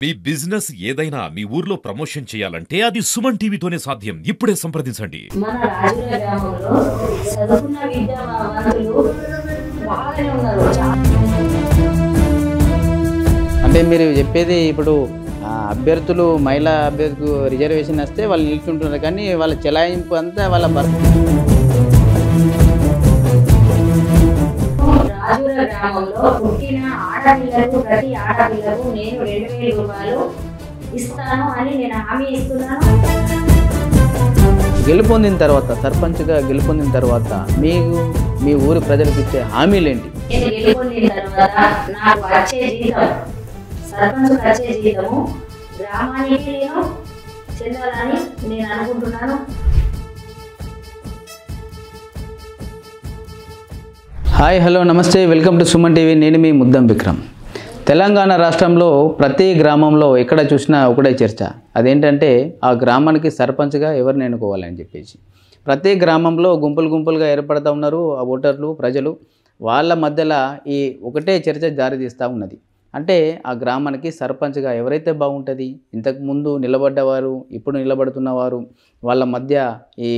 మీ business ఏదైనా మీ ఊర్లో promotion చేయాలంటే అది సుమన్ టీవీతోనే సాధ్యం. ఇప్పుడే సంప్రదించండి. మన రాజుల గ్రామంలో చదువుకున్న విద్యావంతులు బాగానే ఉన్నారు. అంటే మీరు చెప్పేది ఇప్పుడు అభ్యర్థులు మహిళా అభ్యర్థులకు రిజర్వేషన్ వస్తే వాళ్ళు నిల్చుంటున్నారు, కానీ వాళ్ళ చెలాయింపు అంతా వాళ్ళ రాజుల గ్రామంలో పుట్టిన ఆడపిల్లకు ప్రతి ఆడపిల్లకు నేను 2000 రూపాయలు ఇస్తాను అని నేను హామీ ఇస్తున్నాను. గెలుపొందిన తర్వాత, సర్పంచ్గా గెలుపొందిన తర్వాత మీకు మీ ఊరి ప్రజలకు ఇచ్చే హామీలు ఏంటి? నేను గెలుపొందిన తర్వాత నాకు వచ్చే జీతం, సర్పంచ్ వచ్చే జీతము గ్రామానికి నేను చెందాలని నేను అనుకుంటున్నాను. హాయ్, హలో, నమస్తే, వెల్కమ్ టు సుమన్ టీవీ. నేను మీ ముద్దం విక్రమ్. తెలంగాణ రాష్ట్రంలో ప్రతి గ్రామంలో ఎక్కడ చూసినా ఒకటే చర్చ. అదేంటంటే ఆ గ్రామానికి సర్పంచ్గా ఎవరిని ఎన్నుకోవాలని చెప్పేసి ప్రతి గ్రామంలో గుంపులుగా ఏర్పడుతూ ఉన్నారు ఆ ఓటర్లు, ప్రజలు. వాళ్ళ మధ్యలో ఈ ఒకటే చర్చ దారితీస్తూ ఉన్నది. అంటే ఆ గ్రామానికి సర్పంచ్గా ఎవరైతే బాగుంటుంది, ఇంతకుముందు నిలబడ్డవారు, ఇప్పుడు నిలబడుతున్నవారు, వాళ్ళ మధ్య ఈ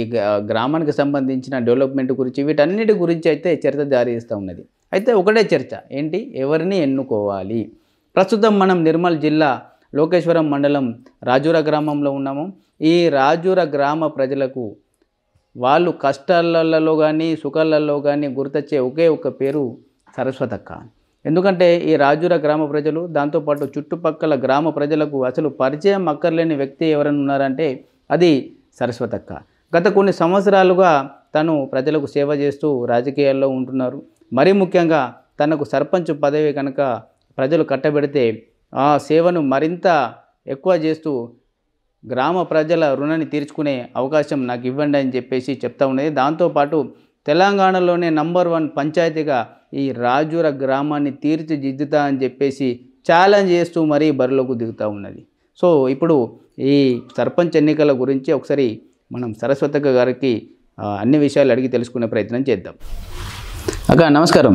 గ్రామానికి సంబంధించిన డెవలప్మెంట్ గురించి, వీటన్నిటి గురించి అయితే చర్చ జారీస్తూ ఉన్నది. అయితే ఒకటే చర్చ ఏంటి, ఎవరిని ఎన్నుకోవాలి. ప్రస్తుతం మనం నిర్మల్ జిల్లా లోకేశ్వరం మండలం రాజూర గ్రామంలో ఉన్నాము. ఈ రాజూర గ్రామ ప్రజలకు వాళ్ళు కష్టాలలో కానీ సుఖాలలో కానీ గుర్తొచ్చే ఒకే ఒక పేరు సరస్వతక్క. ఎందుకంటే ఈ రాజూర గ్రామ ప్రజలు, దాంతోపాటు చుట్టుపక్కల గ్రామ ప్రజలకు అసలు పరిచయం అక్కర్లేని వ్యక్తి ఎవరైనా ఉన్నారంటే అది సరస్వతక్క. గత కొన్ని సంవత్సరాలుగా తను ప్రజలకు సేవ చేస్తూ రాజకీయాల్లో ఉంటున్నారు. మరీ ముఖ్యంగా తనకు సర్పంచ్ పదవి కనుక ప్రజలు కట్టబెడితే ఆ సేవను మరింత ఎక్కువ చేస్తూ గ్రామ ప్రజల రుణాన్ని తీర్చుకునే అవకాశం నాకు ఇవ్వండి అని చెప్పేసి చెప్తా ఉన్నది. దాంతోపాటు తెలంగాణలోనే నంబర్ 1 పంచాయతీగా ఈ రాజూర గ్రామాన్ని తీర్చిదిద్దుతా అని చెప్పేసి ఛాలెంజ్ చేస్తూ మరీ బరిలోకి దిగుతూ ఉన్నది. సో ఇప్పుడు ఈ సర్పంచ్ ఎన్నికల గురించి ఒకసారి మనం సరస్వతక్క గారికి అన్ని విషయాలు అడిగి తెలుసుకునే ప్రయత్నం చేద్దాం. అక్క నమస్కారం.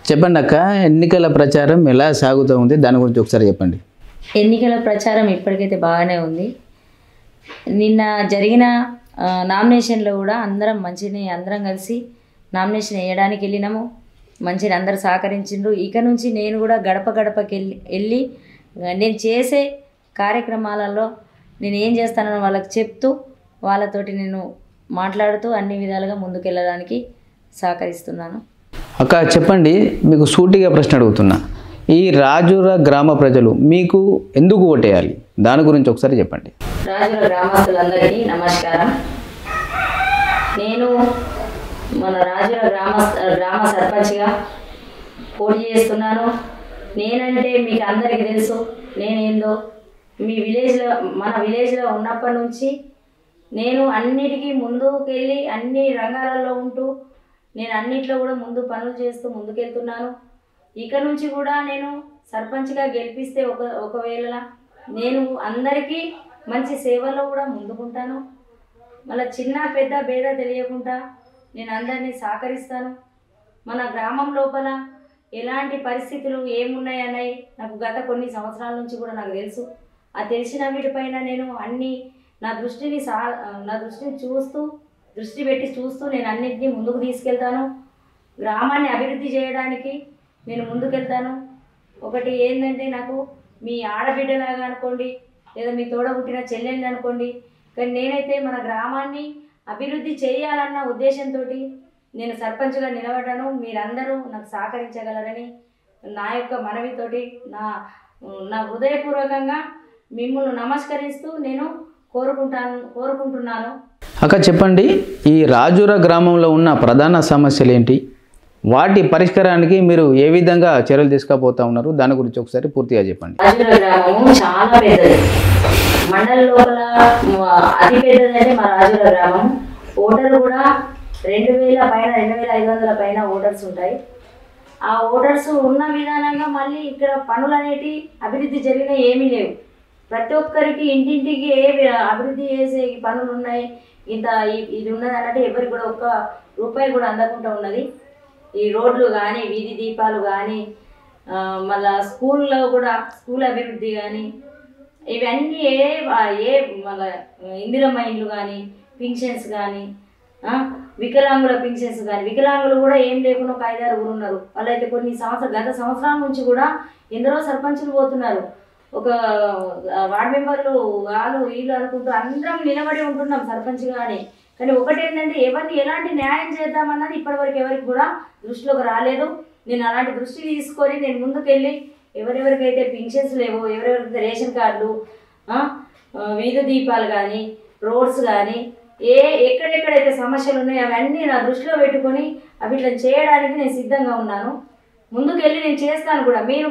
చెప్పండి అక్క, ఎన్నికల ప్రచారం ఎలా సాగుతూ ఉంది, దాని గురించి ఒకసారి చెప్పండి. ఎన్నికల ప్రచారం ఇప్పటికైతే బాగానే ఉంది. నిన్న జరిగిన నామినేషన్లో కూడా అందరం కలిసి నామినేషన్ వేయడానికి వెళ్ళినాము. మంచిగా అందరు సహకరించిండ్రు. ఇక నుంచి నేను కూడా గడపకి వెళ్ళి నేను చేసే కార్యక్రమాలలో నేను ఏం చేస్తానో వాళ్ళకి చెప్తూ, వాళ్ళతోటి నేను మాట్లాడుతూ అన్ని విధాలుగా ముందుకెళ్ళడానికి సహకరిస్తున్నాను. అక్క చెప్పండి, మీకు సూటిగా ప్రశ్న అడుగుతున్నా. ఈ రాజూర గ్రామ ప్రజలు మీకు ఎందుకు ఓటేయాలి, దాని గురించి ఒకసారి చెప్పండి. రాజూర గ్రామస్తులందరికీ నమస్కారం. నేను మన రాజూర గ్రామ సర్పంచ్గా పోటీ చేస్తున్నాను. నేనంటే మీకు అందరికీ తెలుసు నేనేందో. మన విలేజ్లో ఉన్నప్పటి నుంచి నేను అన్నిటికీ ముందుకెళ్ళి అన్ని రంగాలలో ఉంటూ నేను అన్నిట్లో కూడా ముందు పనులు చేస్తూ ముందుకెళ్తున్నాను. ఇక నుంచి కూడా నేను సర్పంచ్గా గెలిపిస్తే ఒకవేళ నేను అందరికీ మంచి సేవలో కూడా ముందుకుంటాను. మళ్ళీ చిన్న పెద్ద భేద తెలియకుండా నేను అందరినీ సహకరిస్తాను. మన గ్రామం లోపల ఎలాంటి పరిస్థితులు ఏమున్నాయన్నాయి నాకు గత కొన్ని సంవత్సరాల నుంచి కూడా నాకు తెలుసు. ఆ తెలిసిన వీటిపైన నేను అన్నీ నా దృష్టి పెట్టి చూస్తూ నేను అన్నింటినీ ముందుకు తీసుకెళ్తాను. గ్రామాన్ని అభివృద్ధి చేయడానికి నేను ముందుకెళ్తాను. ఒకటి ఏంటంటే, నాకు మీ ఆడబిడ్డలాగా అనుకోండి, లేదా మీ తోడ పుట్టిన చెల్లెల్ని అనుకోండి, కానీ నేనైతే మన గ్రామాన్ని అభివృద్ధి చేయాలన్న ఉద్దేశంతో నేను సర్పంచ్గా నిలబడ్డాను. మీరందరూ నాకు సహకరించగలరని నా యొక్క మనవితోటి నా హృదయపూర్వకంగా మిమ్మల్ని నమస్కరిస్తూ నేను కోరుకుంటున్నాను. అక్క చెప్పండి, ఈ రాజూర గ్రామంలో ఉన్న ప్రధాన సమస్యలు ఏంటి, వాటి పరిష్కారానికి మీరు ఏ విధంగా చర్యలు తీసుకుపోతా ఉన్నారు, దాని గురించి ఒకసారి పూర్తిగా చెప్పండి. రాజూర గ్రామము చాలా పెద్దది. మండలం లోపల అతి పెద్దదంటే మా రాజూర గ్రామం. ఓటర్లు కూడా 2000 పైన 2500 పైన ఓటర్స్ ఉంటాయి. ఆ ఓటర్స్ ఉన్న విధానంగా మళ్ళీ ఇక్కడ పనులు అనేటివి అభివృద్ధి జరిగిన ఏమీ లేవు. ప్రతి ఒక్కరికి ఇంటింటికి ఏ అభివృద్ధి చేసే పనులు ఉన్నాయి, ఇది ఉన్నది అన్నట్టు ఎవరికి కూడా ఒక్క రూపాయి కూడా అందకుండా ఉన్నది. ఈ రోడ్లు కానీ, వీధి దీపాలు కానీ, మళ్ళా స్కూల్లో కూడా స్కూల్ అభివృద్ధి కానీ ఇవన్నీ ఏ మళ్ళా ఇందిరమ్మ ఇండ్లు కానీ పింఛన్స్ కానీ వికలాంగుల పింఛన్స్ కానీ వికలాంగులు కూడా ఏం లేకుండా ఒక 5-6 ఊరు ఉన్నారు. వాళ్ళైతే గత సంవత్సరాల నుంచి కూడా ఎందరో సర్పంచులు పోతున్నారు. ఒక వార్డు మెంబర్లు వాళ్ళు వీళ్ళు అనుకుంటూ అందరం నిలబడి ఉంటున్నాం సర్పంచ్ కానీ ఒకటేంటంటే ఎవరిని ఎలాంటి న్యాయం చేద్దామన్నది ఇప్పటివరకు ఎవరికి కూడా దృష్టిలోకి రాలేదు. నేను అలాంటి దృష్టి తీసుకొని నేను ముందుకెళ్ళి ఎవరెవరికైతే పింఛన్స్ లేవో ఎవరెవరికైతే రేషన్ కార్డులు వీధి దీపాలు కానీ రోడ్స్ కానీ ఎక్కడెక్కడైతే సమస్యలు ఉన్నాయో అవన్నీ నా దృష్టిలో పెట్టుకొని అవిట్లా చేయడానికి నేను సిద్ధంగా ఉన్నాను. ముందుకెళ్ళి నేను చేస్తాను కూడా. మీరు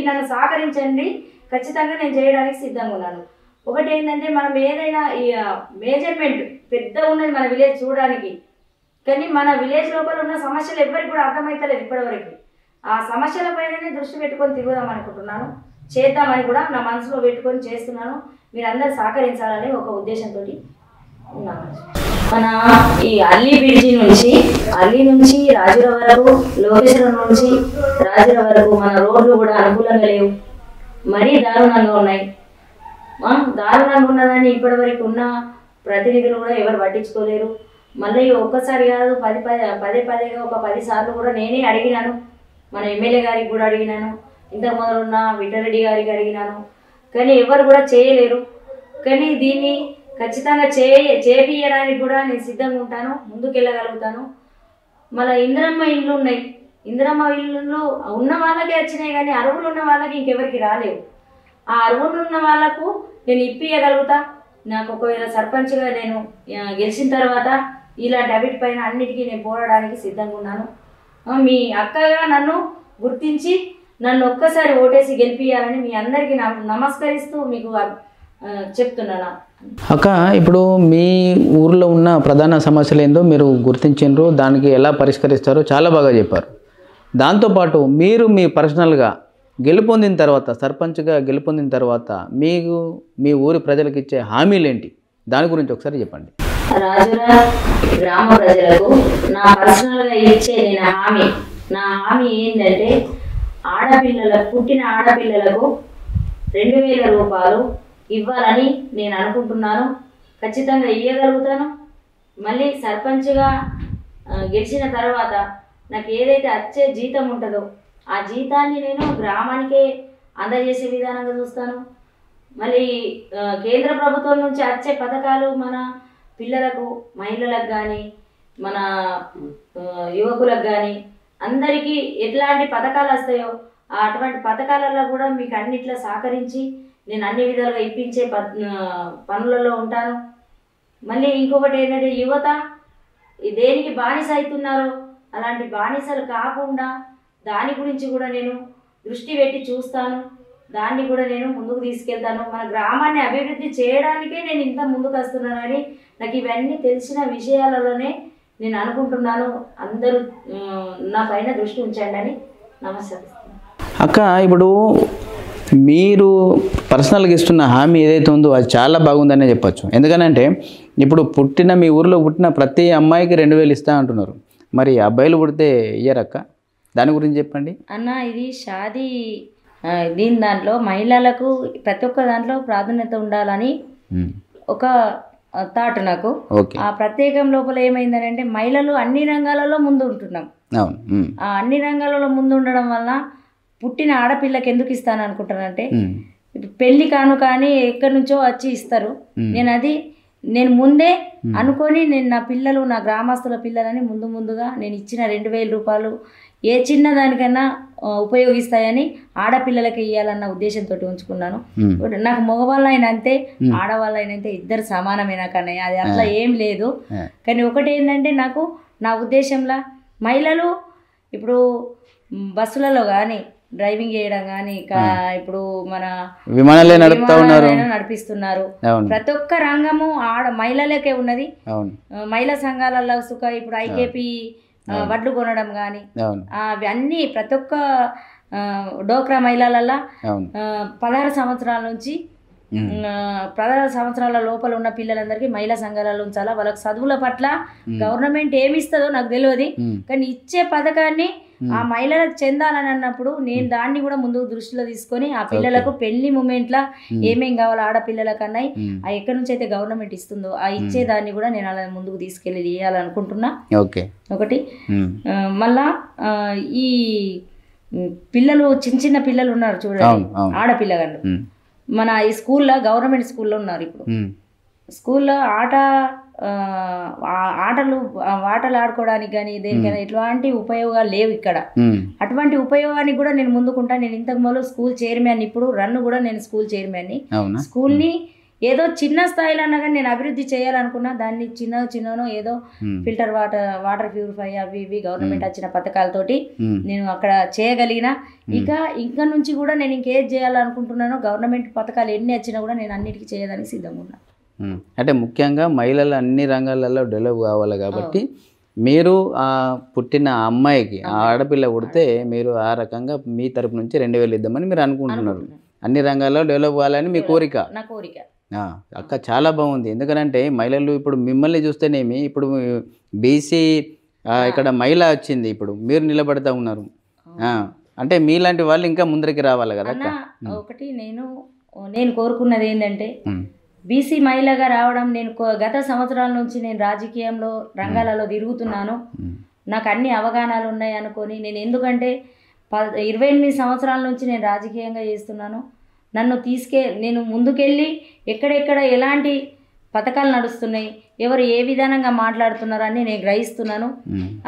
నన్ను సహకరించండి, ఖచ్చితంగా నేను చేయడానికి సిద్ధంగా ఉన్నాను. ఒకటి ఏంటంటే మనం ఏదైనా మేజర్మెంట్ పెద్ద ఉన్నది మన విలేజ్ చూడడానికి, కానీ మన విలేజ్ లోపల ఉన్న సమస్యలు ఎవరికి కూడా అర్థమవుతలేదు ఇప్పటివరకు. ఆ సమస్యల పైననే దృష్టి పెట్టుకొని తిరుగుదాం అనుకుంటున్నాను, చేద్దామని కూడా నా మనసులో పెట్టుకొని చేస్తున్నాను. మీరందరూ సహకరించాలని ఒక ఉద్దేశంతో ఉన్నాను. మన ఈ అల్లి బ్రిడ్జి నుంచి రాజుల వరకు, లోకేశ్వరం నుంచి రాజుల వరకు మన రోడ్లు కూడా అనుకూలంగా లేవు, మరీ దారుణంగా ఉన్నాయి. దారుణంగా ఉన్నదాన్ని ఇప్పటివరకు ఉన్న ప్రతినిధులు కూడా ఎవరు పట్టించుకోలేరు. మళ్ళీ ఒక్కసారి కాదు పదేగా ఒక 10 సార్లు కూడా నేనే అడిగినాను. మన ఎమ్మెల్యే గారికి కూడా అడిగినాను, ఇంతకు మొదలున్న విఠలరెడ్డి గారికి అడిగినాను, కానీ ఎవరు కూడా చేయలేరు. కానీ దీన్ని ఖచ్చితంగా చేపియడానికి కూడా నేను సిద్ధంగా ఉంటాను, ముందుకెళ్ళగలుగుతాను. మళ్ళీ ఇందిరమ్మ ఇండ్లు ఉన్నాయి. ఇందిరమ్మ ఇల్లు ఉన్న వాళ్ళకే వచ్చినాయి, కానీ అరువులు ఉన్న వాళ్ళకి ఇంకెవరికి రాలేవు. ఆ అరువులు ఉన్న వాళ్ళకు నేను ఇప్పియగలుగుతా. నాకు ఒకవేళ సర్పంచ్గా నేను గెలిచిన తర్వాత ఇలాంటి అవిటి పైన అన్నిటికీ నేను పోరాడడానికి సిద్ధంగా ఉన్నాను. మీ అక్కగా నన్ను గుర్తించి నన్ను ఒక్కసారి ఓటేసి గెలిపియాలని మీ అందరికీ నమస్కరిస్తూ మీకు చెప్తున్నాను. అక్క, ఇప్పుడు మీ ఊర్లో ఉన్న ప్రధాన సమస్యలు ఏందో మీరు గుర్తించారు, దానికి ఎలా పరిష్కరిస్తారో చాలా బాగా చెప్పారు. దాంతోపాటు మీరు మీ పర్సనల్గా గెలుపొందిన తర్వాత, సర్పంచ్గా గెలుపొందిన తర్వాత మీకు మీ ఊరి ప్రజలకు ఇచ్చే హామీలు ఏంటి, దాని గురించి ఒకసారి చెప్పండి. రాజుల గ్రామ ప్రజలకు నా పర్సనల్గా ఇచ్చే నా హామీ ఏంటంటే పుట్టిన ఆడపిల్లలకు 2000 రూపాయలు ఇవ్వాలని నేను అనుకుంటున్నాను. ఖచ్చితంగా ఇవ్వగలుగుతాను. మళ్ళీ సర్పంచ్గా గెలిచిన తర్వాత నాకు ఏదైతే వచ్చే జీతం ఉంటుందో ఆ జీతాన్ని నేను గ్రామానికే అందజేసే విధానంగా చూస్తాను. మళ్ళీ కేంద్ర ప్రభుత్వం నుంచి వచ్చే పథకాలు మన పిల్లలకు, మహిళలకు కానీ మన యువకులకు కానీ అందరికీ ఎట్లాంటి పథకాలు వస్తాయో అటువంటి పథకాలలో కూడా మీకు అన్నిట్లో సహకరించి నేను అన్ని విధాలుగా ఇప్పించే పనులలో ఉంటాను. మళ్ళీ ఇంకొకటి ఏంటంటే యువత దేనికి బానిస అవుతున్నారో అలాంటి బానిసలు కాకుండా దాని గురించి కూడా నేను దృష్టి పెట్టి చూస్తాను. దాన్ని కూడా నేను ముందుకు తీసుకెళ్తాను. మన గ్రామాన్ని అభివృద్ధి చేయడానికే నేను ఇంత ముందుకు వస్తున్నానని నాకు ఇవన్నీ తెలిసిన విషయాలలోనే నేను అనుకుంటున్నాను. అందరూ నా పైన దృష్టి ఉంచండి అని నమస్కరిస్తున్నాను. అక్క, ఇప్పుడు మీరు పర్సనల్గా ఇస్తున్న హామీ ఏదైతే ఉందో అది చాలా బాగుందనే చెప్పచ్చు. ఎందుకనంటే ఇప్పుడు మీ ఊరిలో పుట్టిన ప్రతి అమ్మాయికి 2000 ఇస్తా అంటున్నారు. మరి అబ్బాయిలు పుడితే ఇయ్యరక్క, దాని గురించి చెప్పండి అన్న. ఇది షాదీ దాంట్లో మహిళలకు ప్రతి ఒక్క దాంట్లో ప్రాధాన్యత ఉండాలని ఒక థాట్ నాకు. ఆ ప్రత్యేకం లోపల ఏమైందని అంటే మహిళలు అన్ని రంగాలలో ముందు ఉంటున్నాం. ఆ అన్ని రంగాలలో ముందు ఉండడం వల్ల పుట్టిన ఆడపిల్లకి ఎందుకు ఇస్తాను అనుకుంటానంటే పెళ్లి కాను కానీ ఎక్కడి నుంచో వచ్చి ఇస్తారు. నేను ముందే అనుకొని నేను నా పిల్లలు, నా గ్రామస్తుల పిల్లలని ముందుగా నేను ఇచ్చిన 2000 రూపాయలు ఏ చిన్న దానికైనా ఉపయోగిస్తాయని ఆడపిల్లలకి ఇవ్వాలన్న ఉద్దేశంతో ఉంచుకున్నాను. నాకు మగవాళ్ళు అయినా అంతే, ఆడవాళ్ళు అయినా అంతే, ఇద్దరు సమానమైన కానీ అది అట్లా ఏం లేదు. కానీ ఒకటి ఏంటంటే నాకు నా ఉద్దేశంలో మహిళలు ఇప్పుడు బస్సులలో కానీ డ్రైవింగ్ చేయడం కానీ ఇప్పుడు మన విమానాలే నడిపిస్తున్నారు. ప్రతి ఒక్క రంగము మహిళలకే ఉన్నది. మహిళా సంఘాలలో ఇప్పుడు ఐకేపీ వడ్లు కొనడం కానీ అవన్నీ ప్రతి ఒక్క డోక్రా మహిళలలో 16 సంవత్సరాల నుంచి 16 సంవత్సరాల లోపల ఉన్న పిల్లలందరికీ మహిళా సంఘాలలో ఉంచాలా. వాళ్ళకి చదువుల పట్ల గవర్నమెంట్ ఏమి ఇస్తుందో నాకు తెలియదు, కానీ ఇచ్చే పథకాన్ని ఆ మహిళలకు చెందాలని అన్నప్పుడు నేను దాన్ని కూడా ముందుకు దృష్టిలో తీసుకొని ఆ పిల్లలకు పెళ్లి మూమెంట్లో ఏమేం కావాలో ఆడపిల్లలకన్నా ఆ ఎక్కడి నుంచి అయితే గవర్నమెంట్ ఇస్తుందో ఆ ఇచ్చేదాన్ని కూడా నేను అలా ముందుకు తీసుకెళ్ళి ఇవ్వాలనుకుంటున్నా. ఒకటి మళ్ళా ఈ పిల్లలు చిన్న పిల్లలు ఉన్నారు చూడండి, ఆడపిల్లగాళ్ళు మన ఈ స్కూల్లో గవర్నమెంట్ స్కూల్లో ఉన్నారు. ఇప్పుడు స్కూల్లో ఆటలు ఆడుకోవడానికి కానీ దేనికైనా ఎట్లాంటి ఉపయోగాలు లేవు ఇక్కడ. అటువంటి ఉపయోగానికి కూడా నేను ముందుకుంటా. నేను ఇంతకు మొదలు స్కూల్ చైర్మన్, ఇప్పుడు రన్ను కూడా నేను స్కూల్ చైర్మన్ని. స్కూల్ని ఏదో చిన్న స్థాయిలో అన్నా కానీ నేను అభివృద్ధి చేయాలనుకున్నా. దాన్ని చిన్ననో ఏదో ఫిల్టర్ వాటర్ ప్యూరిఫై అవి ఇవి గవర్నమెంట్ వచ్చిన పథకాలతోటి నేను అక్కడ చేయగలిగిన. ఇంకా నుంచి కూడా నేను ఇంకేది చేయాలనుకుంటున్నానో గవర్నమెంట్ పథకాలు ఎన్ని వచ్చినా కూడా నేను అన్నిటికీ చేయడానికి సిద్ధంగా ఉన్నా. అంటే ముఖ్యంగా మహిళలు అన్ని రంగాలలో డెవలప్ కావాలి కాబట్టి మీరు ఆ పుట్టిన అమ్మాయికి ఆడపిల్ల పుడితే మీరు ఆ రకంగా మీ తరపు నుంచి 2000 ఇద్దామని మీరు అనుకుంటున్నారు. అన్ని రంగాల్లో డెవలప్ కావాలని మీ కోరిక. నా కోరిక. అక్క చాలా బాగుంది. ఎందుకంటే మహిళలు ఇప్పుడు మిమ్మల్ని చూస్తేనేమి ఇప్పుడు బీసీ ఇక్కడ మహిళ వచ్చింది, ఇప్పుడు మీరు నిలబడతా ఉన్నారు. అంటే మీలాంటి వాళ్ళు ఇంకా ముందరికి రావాలి కదా అక్క. ఒకటి నేను కోరుకున్నది ఏంటంటే బీసీ మహిళగా రావడం. నేను గత సంవత్సరాల నుంచి నేను రాజకీయంలో రంగాలలో తిరుగుతున్నాను. నాకు అన్ని అవగాహనలు ఉన్నాయి అనుకొని ఎందుకంటే 28 సంవత్సరాల నుంచి నేను రాజకీయంగా చేస్తున్నాను. నేను ముందుకెళ్ళి ఎక్కడెక్కడ ఎలాంటి పథకాలు నడుస్తున్నాయి, ఎవరు ఏ విధానంగా మాట్లాడుతున్నారు అని నేను గ్రహిస్తున్నాను.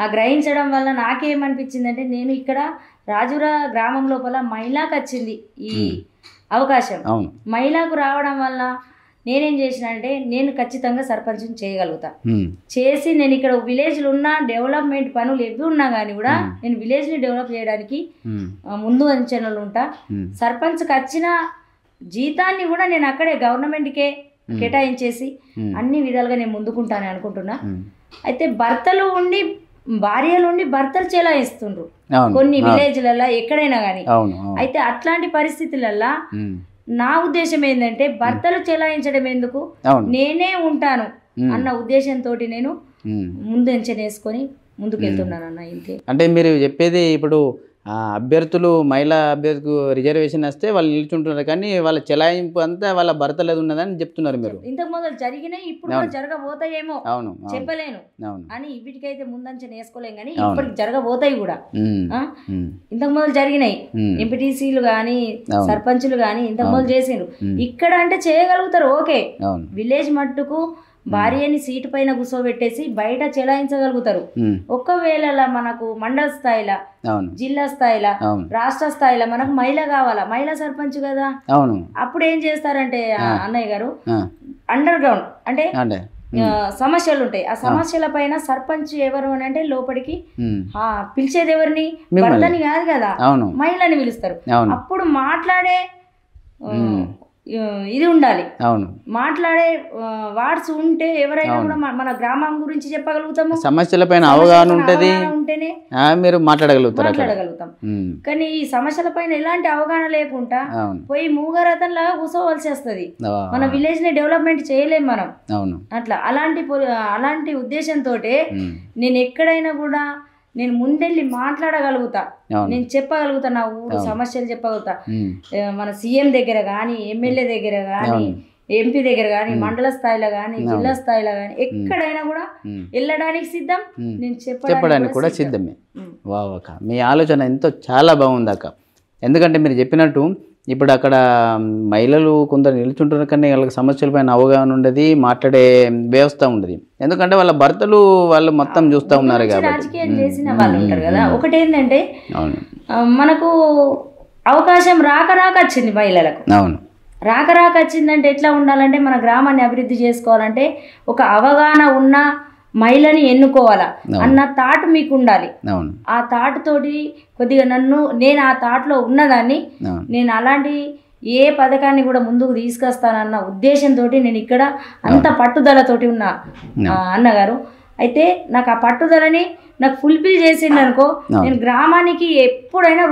ఆ గ్రహించడం వల్ల నాకేమనిపించిందంటే నేను ఇక్కడ రాజురా గ్రామం లోపల మహిళకు వచ్చింది ఈ అవకాశం. మహిళకు రావడం వల్ల నేనేం చేసిన అంటే నేను ఖచ్చితంగా సర్పంచ్ని చేయగలుగుతా. చేసి నేను ఇక్కడ విలేజ్లో ఉన్న డెవలప్మెంట్ పనులు ఎవి ఉన్నా కానీ కూడా నేను విలేజ్ని డెవలప్ చేయడానికి ముందు అంచనాలు ఉంటా. సర్పంచ్కి వచ్చిన జీతాన్ని కూడా నేను అక్కడే గవర్నమెంట్కే కేటాయించేసి అన్ని విధాలుగా నేను ముందుకుంటానని అనుకుంటున్నా. అయితే భార్యలు ఉండి భర్తలు చెలాయిస్తుండ్రు కొన్ని విలేజ్లలో ఎక్కడైనా కానీ. అయితే అట్లాంటి పరిస్థితులలో నా ఉద్దేశం ఏంటంటే భర్తలు చెలాయించడం ఎందుకు, నేనే ఉంటాను అన్న ఉద్దేశంతో నేను ముందు ఎంచనేసుకొని ముందుకెళ్తున్నాను అన్న. ఇంతే. అంటే మీరు చెప్పేది ఇప్పుడు అభ్యర్థులు మహిళా అభ్యర్థులకు రిజర్వేషన్ వస్తే వాళ్ళు నిల్చుంటున్నారు, కానీ వాళ్ళ చెలాయింపు అంతా వాళ్ళ భర్తలేదు ఉన్నదని చెప్తున్నారు మీరు. ఇంతకు మొదలు జరిగినాయి, ఇప్పుడు కూడా జరగబోతాయేమో చెప్పలేను అని వీటికైతే ముందంచన వేసుకోలేం, కానీ ఇప్పటికి జరగబోతాయి కూడా. ఇంతకు మొదలు జరిగినాయి, ఎంపీటీసీలు కానీ సర్పంచులు కానీ ఇంతకు మొదలు చేసిండ్రు. ఇక్కడ అంటే చేయగలుగుతారు, ఓకే. విలేజ్ మట్టుకు భార్యని సీటు పైన కూర్చోబెట్టేసి బయట చెలాయించగలుగుతారు. ఒకవేళ మనకు మండల స్థాయిలో, జిల్లా స్థాయిలో, రాష్ట్ర స్థాయిలో మనకు మహిళ కావాలా, మహిళా సర్పంచ్ కదా. అప్పుడు ఏం చేస్తారంటే అన్నయ్య గారు, అండర్ గ్రౌండ్ అంటే సమస్యలు ఉంటాయి. ఆ సమస్యల పైన సర్పంచ్ ఎవరు అని అంటే లోపలికి పిలిచేది ఎవరిని, భర్తని కాదు కదా, మహిళని పిలుస్తారు. అప్పుడు మాట్లాడే ఇది ఉండాలి, మాట్లాడే వార్డ్స్ ఉంటే ఎవరైనా కూడా మన గ్రామం గురించి చెప్పగలుగుతాము. సమస్యల పైన అవగాహన ఉంటేనే మీరు మాట్లాడగలుగుతాం. కానీ ఈ సమస్యల పైన ఎలాంటి అవగాహన లేకుండా పోయి మూగరథంలాగా కూర్చోవలసి వస్తుంది. మన విలేజ్ ని డెవలప్మెంట్ చేయలేం మనం అట్లా. అలాంటి ఉద్దేశంతో నేను ఎక్కడైనా కూడా నేను ముందెళ్ళి మాట్లాడగలుగుతా, నేను చెప్పగలుగుతా, నా ఊరు సమస్యలు చెప్పగలుగుతా. మన సీఎం దగ్గర కానీ, ఎమ్మెల్యే దగ్గర కానీ, ఎంపీ దగ్గర కానీ, మండల స్థాయిలో కానీ, జిల్లా స్థాయిలో కానీ ఎక్కడైనా కూడా వెళ్ళడానికి సిద్ధం, నేను చెప్పడానికి కూడా సిద్ధమే. వావక్క, మీ ఆలోచన ఎంతో చాలా బాగుంది అక్క. ఎందుకంటే మీరు చెప్పినట్టు ఇప్పుడు అక్కడ మహిళలు కొందరు నిలుచుంటున్నారు, కానీ వాళ్ళకి సమస్యలపైన అవగాహన ఉండదు, మాట్లాడే వ్యవస్థ ఉండదు. ఎందుకంటే వాళ్ళ భర్తలు వాళ్ళు మొత్తం చూస్తూ ఉన్నారు కాబట్టి రాజకీయం చేసిన వాళ్ళు ఉంటారు కదా. ఒకటి ఏంటంటే మనకు అవకాశం రాక వచ్చింది మహిళలకు. రాక వచ్చిందంటే ఎట్లా ఉండాలంటే మన గ్రామాన్ని అభివృద్ధి చేసుకోవాలంటే ఒక అవగాహన ఉన్న మహిళని ఎన్నుకోవాలా అన్న థాట్ మీకు ఉండాలి. ఆ థాట్ తోటి కొద్దిగా నేను ఆ థాట్లో ఉన్నదాన్ని, నేను అలాంటి ఏ పథకాన్ని కూడా ముందుకు తీసుకొస్తానన్న ఉద్దేశంతో నేను ఇక్కడ అంత పట్టుదలతోటి ఉన్నా అన్నగారు. అయితే నాకు ఆ పట్టుదలని నాకు ఫుల్ఫిల్ చేసిందనుకో, నేను గ్రామానికి ఎప్పుడైనా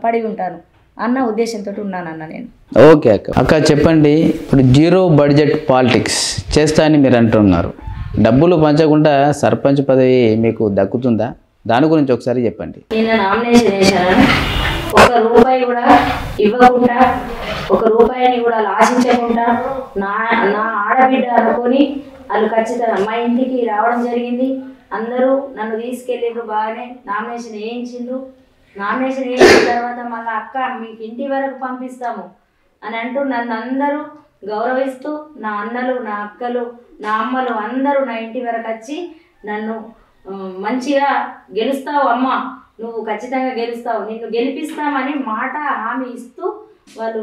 పడి ఉంటాను అన్న ఉద్దేశంతో ఉన్నానన్న నేను. ఓకే అక్క చెప్పండి, ఇప్పుడు 0 బడ్జెట్ పాలిటిక్స్ చేస్తా అని మీరు అంటున్నారు. డబ్బులు పంచకుండా సర్పంచ్ పదవి మీకు దక్కుతుందా? దాని గురించి ఒకసారి చెప్పండి. నేను నామినేషన్ చేశాను. ఒక రూపాయి కూడా ఇవ్వకుండా, ఒక రూపాయిని కూడా ఆశించకుండా నా నా ఆడబిడ్డ అనుకొని వాళ్ళు ఖచ్చితంగా మా ఇంటికి రావడం జరిగింది. అందరూ నన్ను తీసుకెళ్ళిండ్రు, బాగానే నామినేషన్ వేయించిండ్రు. నామినేషన్ వేయించిన తర్వాత మళ్ళీ అక్క మీకు ఇంటి వరకు పంపిస్తాము అని అంటూ నన్ను అందరూ గౌరవిస్తూ, నా అన్నలు, నా అక్కలు, నా అమ్మలు అందరూ నా ఇంటి వరకు వచ్చి నన్ను మంచిగా గెలుస్తావు అమ్మ, నువ్వు ఖచ్చితంగా గెలుస్తావు, నిన్ను గెలిపిస్తామని మాట హామీ ఇస్తూ వాళ్ళు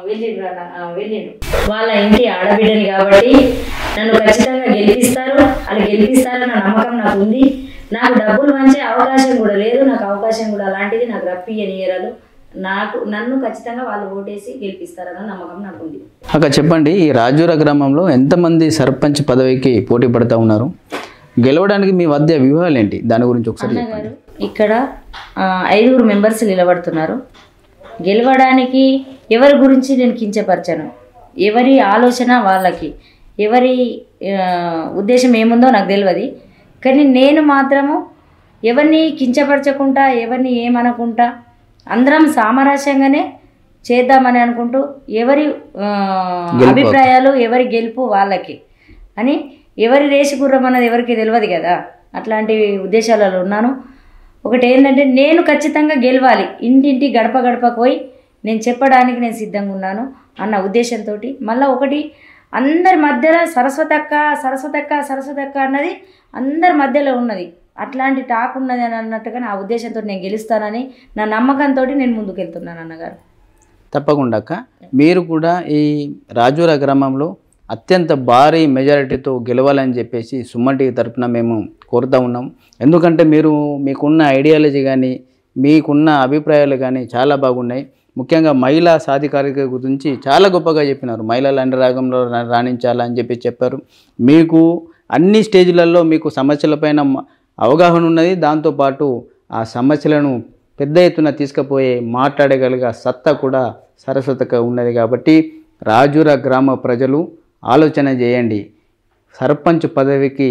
వెళ్ళిండ్రు. వాళ్ళ ఇంటి ఆడబిడ్డని కాబట్టి నన్ను ఖచ్చితంగా గెలిపిస్తారు. వాళ్ళు గెలిపిస్తారన్న నమ్మకం నాకు ఉంది. నాకు డబ్బులు మంచి అవకాశం కూడా లేదు, నాకు అవకాశం కూడా అలాంటిది నాకు రప్పియనియరాలు. నన్ను ఖచ్చితంగా వాళ్ళు ఓటేసి గెలిపిస్తారన్న నమ్మకం నాకు ఉంది. అక్క చెప్పండి, ఈ రాజూర గ్రామంలో ఎంతమంది సర్పంచ్ పదవికి పోటీ పడుతూ ఉన్నారు? గెలవడానికి మీ వద్ద వ్యూహాలు ఏంటి? దాని గురించి ఒకసారి చెప్పండి. ఇక్కడ 5 మెంబర్స్ నిలబడుతున్నారు. గెలవడానికి ఎవరి గురించి నేను కించపరచను. ఎవరి ఆలోచన వాళ్ళకి, ఎవరి ఉద్దేశం ఏముందో నాకు తెలియదు. కానీ నేను మాత్రము ఎవరిని కించపరచకుండా, ఎవరిని ఏమనకుండా అందరం సామరస్యంగానే చేద్దామని అనుకుంటూ, ఎవరి అభిప్రాయాలు, ఎవరి గెలుపు వాళ్ళకి అని, ఎవరి రేసు గుర్రం అన్నది ఎవరికి తెలియదు కదా. అట్లాంటి ఉద్దేశాలలో ఉన్నాను. ఒకటి ఏంటంటే నేను ఖచ్చితంగా గెలవాలి, ఇంటింటి గడప గడపకు పోయి నేను చెప్పడానికి నేను సిద్ధంగా ఉన్నాను అన్న ఉద్దేశంతో. మళ్ళీ ఒకటి, అందరి మధ్యలో సరస్వతక్క అన్నది అందరి మధ్యలో ఉన్నది. అట్లాంటి టాక్ ఉన్నది అని అన్నట్టుగా నా ఉద్దేశంతో నేను గెలుస్తానని నా నమ్మకంతో నేను ముందుకు వెళ్తున్నాను అన్నగారు. తప్పకుండా అక్క, మీరు కూడా ఈ రాజూర గ్రామంలో అత్యంత భారీ మెజారిటీతో గెలవాలని చెప్పేసి సుమన్ టీవీ తరఫున మేము కోరుతూ ఉన్నాం. ఎందుకంటే మీకున్న ఐడియాలజీ కానీ, మీకున్న అభిప్రాయాలు కానీ చాలా బాగున్నాయి. ముఖ్యంగా మహిళా సాధికారిక గురించి చాలా గొప్పగా చెప్పినారు. మహిళల అండరాగంలో రాణించాలని చెప్పారు. మీకు అన్ని స్టేజ్లలో మీకు సమస్యలపైన అవగాహన ఉన్నది. దాంతోపాటు ఆ సమస్యలను పెద్ద ఎత్తున తీసుకుపోయే మాట్లాడగలిగే సత్తా కూడా సరస్వతక ఉన్నది. కాబట్టి రాజూర గ్రామ ప్రజలు ఆలోచన చేయండి, సర్పంచ్ పదవికి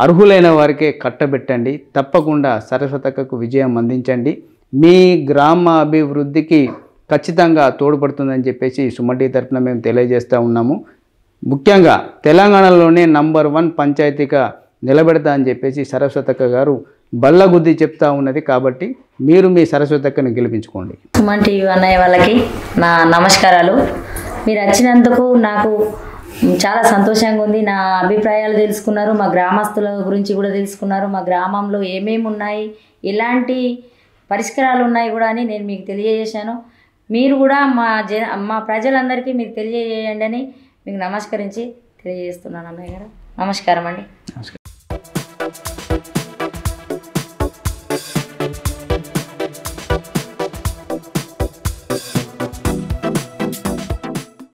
అర్హులైన వారికే కట్టబెట్టండి. తప్పకుండా సరస్వతకు విజయం అందించండి. మీ గ్రామ అభివృద్ధికి ఖచ్చితంగా తోడ్పడుతుందని చెప్పేసి సుమన్ టీవీ తరఫున మేము తెలియజేస్తూ ఉన్నాము. ముఖ్యంగా తెలంగాణలోనే నంబర్ 1 పంచాయతీగా నిలబెడతా అని చెప్పేసి సరస్వతక్క గారు బల్లగుద్ది చెప్తా ఉన్నది. కాబట్టి మీరు మీ సరస్వతక్కను గెలిపించుకోండి. సుమన్ టీవీ అన్నయ్య వాళ్ళకి నా నమస్కారాలు. మీరు వచ్చినందుకు నాకు చాలా సంతోషంగా ఉంది. నా అభిప్రాయాలు తెలుసుకున్నారు, మా గ్రామస్తుల గురించి కూడా తెలుసుకున్నారు. మా గ్రామంలో ఏమేమి ఉన్నాయి, ఎలాంటి పరిష్కారాలు ఉన్నాయి కూడా అని నేను మీకు తెలియజేశాను. మీరు కూడా మా ప్రజలందరికీ మీరు తెలియజేయండి అని మీకు నమస్కరించి తెలియజేస్తున్నాను అన్నయ్య గారు. నమస్కారం అండి.